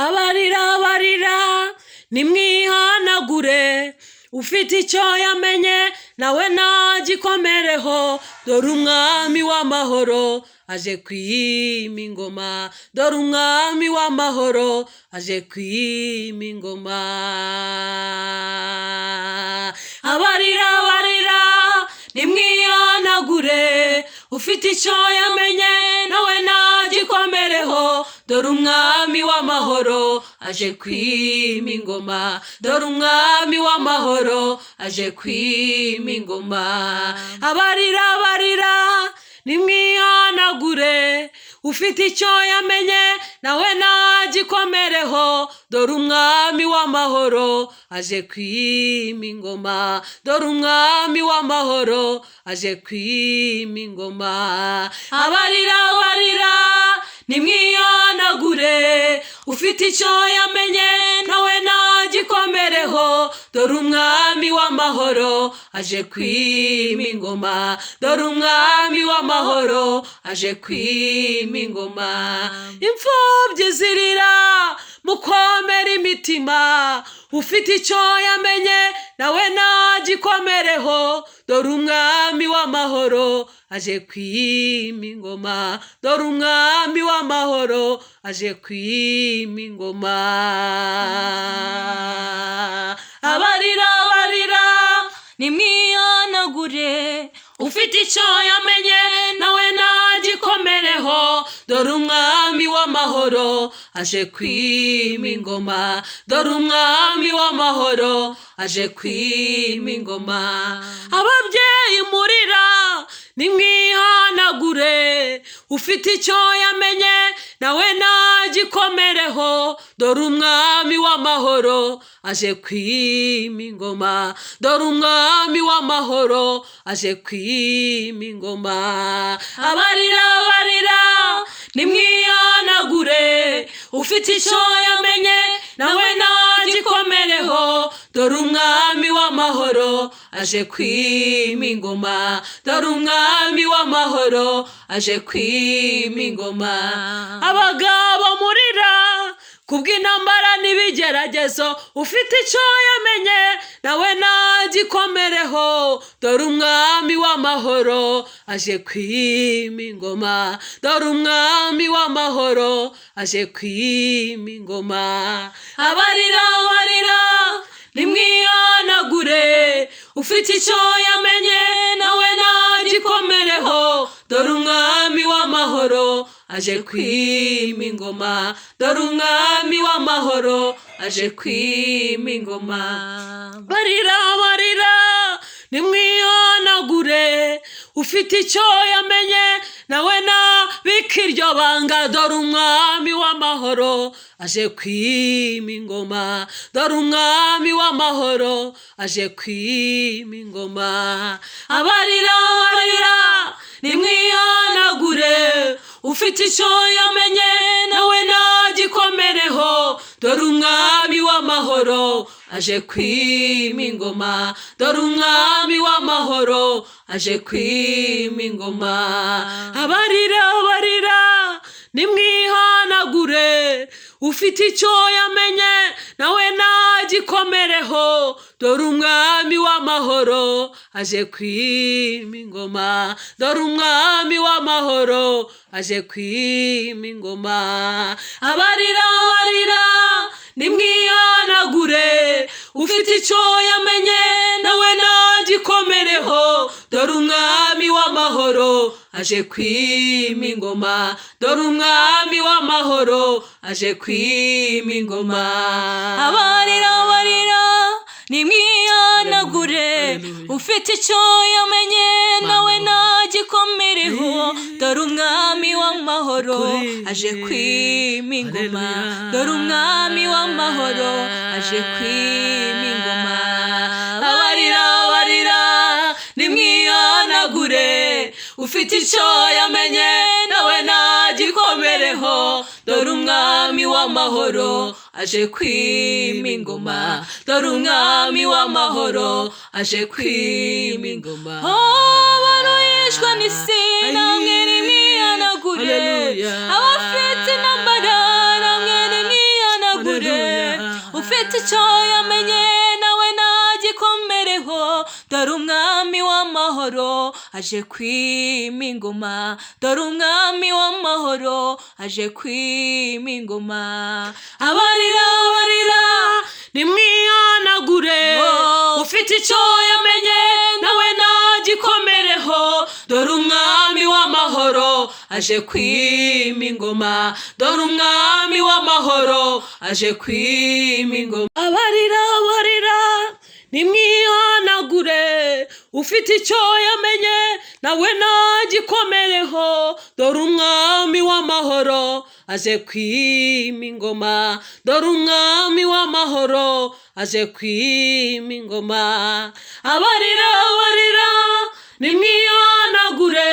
abarira barira nimwihanagure ufite icyo yamenye nawe nagikomereho dore umwami w'amahoro aje kwima ingoma dore umwami w'amahoro aje kwima ingoma abarira barira nimwihanagure ufite icyo yamenye nawe nagikomereho dore umwami w'amahoro aje kwima ingoma dore umwami w'amahoro aje kwima ingoma abarira barira nimwihanagure ufite icyo yamenye nawe nagikomereho dore umwami w'amahoro aje kwima ingoma dore umwami w'amahoro aje kwima ingoma abarira barira nimwihanagure ufite icyo yamenye nawe nagikomereho dore umwami w'amahoro aje kwima ingoma dore umwami w'amahoro aje kwima ingoma imfubyi zirira mukomere imitima ufite icyo yamenye nawe nagikomereho dore umwami w'amahoro aje kwima ingoma dore umwami w'amahoro aje kwima ingoma abarira barira nimwihanagure ufite icyo yamenye nawe nagikomereho dore umwami w'amahoro aje kwima ingoma dore umwami w'amahoro aje kwima ingoma ababyeyi murira nimwihanagure ufite icyo yamenye nawe nagikomereho dore umwami w'amahoro aje kwima ingoma dore umwami w'amahoro aje kwima ingoma abarira barira nimwihanagure ufite icyo yamenye nawe nagikomereho dore umwami w'amahoro aje kwima ingoma dore umwami w'amahoro aje kwima ingoma abagabo murira kubw'intambara n'ibigeragezo ufite icyo yamenye nawe nagikomereho dore umwami w'amahoro aje kwima ingoma dore umwami w'amahoro aje kwima ingoma abarira barira nimwihanagure ufite icyo yamenye nawe nagikomereho dore umwami w'amahoro aje kwima ingoma dore umwami w'amahoro aje kwima ingoma barira barira nimwihanagure ufite icyo yamenye nawe nabika iryo banga dore umwami w'amahoro aje kwima ingoma dore umwami w'amahoro aje kwima ingoma abarira barira nimwihanagure ufite icyo yamenye nawe nagikomereho dore umwami w'amahoro aje kwima ingoma dore umwami w'amahoro aje kwima ingoma abarira barira nimwihanagure ufite icyo yamenye nawe nagikomereho dore umwami w'amahoro aje kwima ingoma dore umwami w'amahoro aje kwima ingoma abarira barira nimwihanagure ufite icyo yamenye nawe nagikomereho dore umwami w'amahoro aje kwima ingoma dore umwami w'amahoro aje kwima ingoma abarira barira nimwihanagure ufite icyo yamenye nawe nagikomereho dore umwami w'amahoro aje kwima ingoma dore umwami w'amahoro aje kwima ingoma abarira barira nimwihanagure ufite icyo yamenye nawe nagikomereho dore umwami w'amahoro aje kwima ingoma dore umwami w'amahoro aje kwima ingoma abantu yishwe n'isi namwe nimwihanagure abafite intambara namwe nimwihanagure dore umwami w'amahoro aje kwima ingoma, dore umwami w'amahoro aje kwima ingoma. Abarira barira nimwihanagure, ufite icyo yamenye nawe nagikomereho, dore umwami w'amahoro aje kwima ingoma, dore umwami w'amahoro aje kwima ingoma. Abarira barira nimwihanagure, ufite icyo yamenye nawe nagikomereho, dore umwami w'amahoro aje kwima ingoma, dore umwami w'amahoro aje kwima ingoma. Abarira barira nimwihanagure,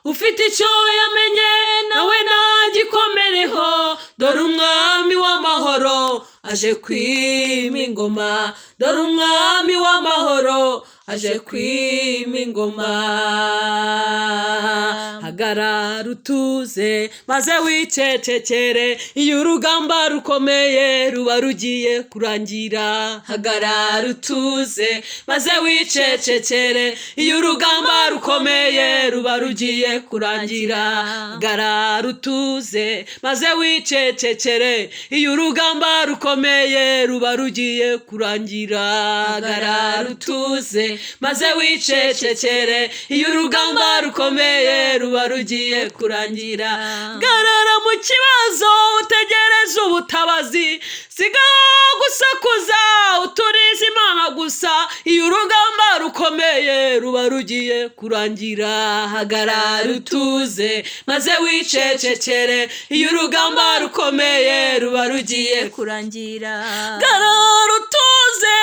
ufite icyo yamenye nawe nagikomereho, dore umwami w'amahoro aje kwima ingoma, dore umwami w'amahoro aje kwima ingoma. Hagarara utuze maze wicecekere, iyo urugamba rukomeye ruba rugiye kurangira. Hagarara utuze maze wicecekere, iyo urugamba rukomeye ruba rugiye kurangira. Hagarara utuze maze wicecekere, iyo urugamba rukomeye ruba rugiye kurangira. Hagarara utuze maze wicecekere, iyo urugamba rukomeye ruba rugiye kurangira. Garara mu kibazo utegereze ubutabazi, sigaho gusakuza uturize Imana gusa, iyo urugamba rukomeye ruba rugiye kurangira. Hagarara utuze maze wicecekere, iyo urugamba rukomeye ruba rugiye kurangira. Garara utuze,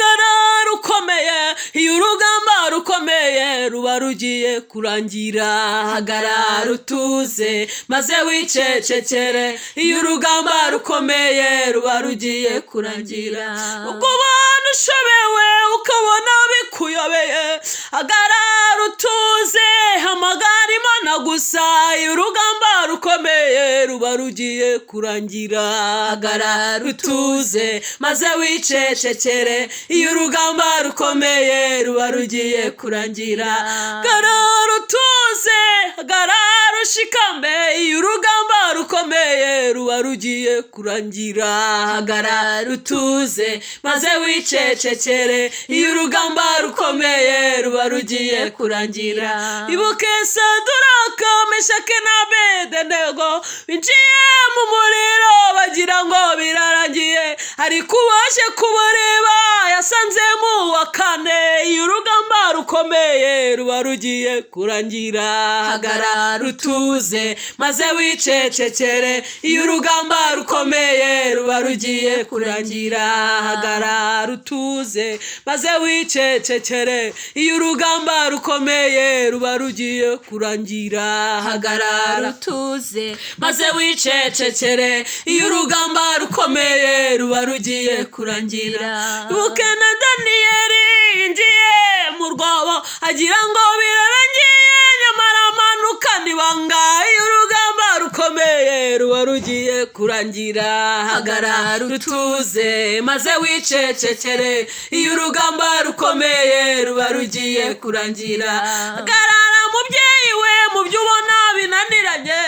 garara ukomeye, iyo urugamba rukomeye ruba rugiye kurangira. Hagarara utuze maze wicecekere, iyo urugamba rukomeye ruba rugiye kurangira. Ubwo ubona ushobewe ukabona bikuyobeye, hagarara utuze, hamagara Imana gusa, iyo urugamba rukomeye ruba rugiye kurangira. Hagarara utuze maze wicecekere, iyo urugamba rukomeye ruba rugiye kurangira. Hagarara utuze, hagarara ushikambe, iyo urugamba rukomeye ruba rugiye kurangira. Hagarara utuze maze wicecekere, iyo urugamba rukomeye ruba rugiye kurangira. Ibuke Saduraka, Meshake na Abedenego binjiye mu muriro bagira ngo birarangiye, ariko uwaje kubareba yasanze mu wa kane, iyo urugamba rukomeye ruba rugiye kurangira. Hagarara utuze maze wicecekere, iyo urugamba rukomeye ruba rugiye kurangira. Hagarara utuze maze wicecekere, iyo urugamba rukomeye ruba rugiye kurangira. Hagarara utuze maze wicecekere, iyo urugamba rukomeye ruba rugiye kurangira. Ibuke na Daniyeli yinjiye mu rwobo agira ngo birarangiye, nyamara amanukana ibanga, iyo urugamba rukomeye ruba rugiye kurangira. Hagarara utuze maze wicecekere, iyo urugamba rukomeye ruba rugiye kurangira. Hagarara mubyeyi we mu byo ubona binaniranye,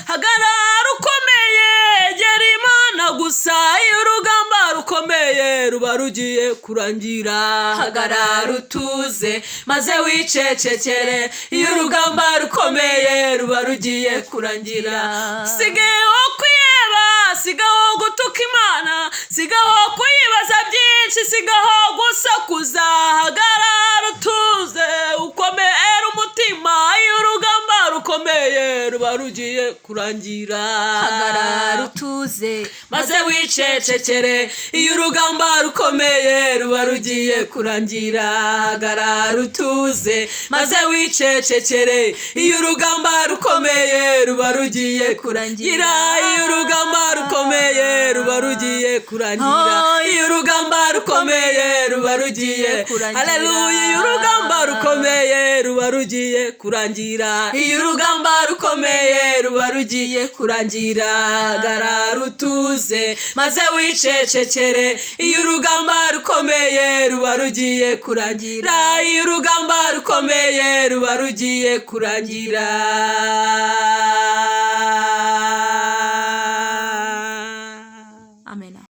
hagarara ukomeye, egera Imana gusa, iyo urugamba rukomeye ruba rugiye kurangira. Hagarara utuze maze wicecekere, iyo urugamba rukomeye ruba rugiye kurangira. Sigaho kwiheba, sigaho gutuka Imana, sigaho kuyibaza byinshi, sigaho gusakuza. Hagarara utuze ukomere umutima, iyo urugamba rukomeye ruba rugiye kurangira. Hagarara utuze maze wicecekere, iyo urugamba rukomeye ruba rugiye kurangira. Hagarara utuze maze wicecekere, iyo urugamba rukomeye ruba rugiye kurangira. Iyo urugamba rukomeye ruba rugiye rugiye kurangira, iyo urugamba rukomeye ruba rugiye kurangira, haleluya, iyo urugamba rukomeye ruba rugiye kurangira, iyo urugamba rukomeye ruba rugiye kurangira. Hagarara utuze maze wicecekere, iyo urugamba rukomeye ruba rugiye kurangira, iyo urugamba rukomeye ruba rugiye kurangira. Amen.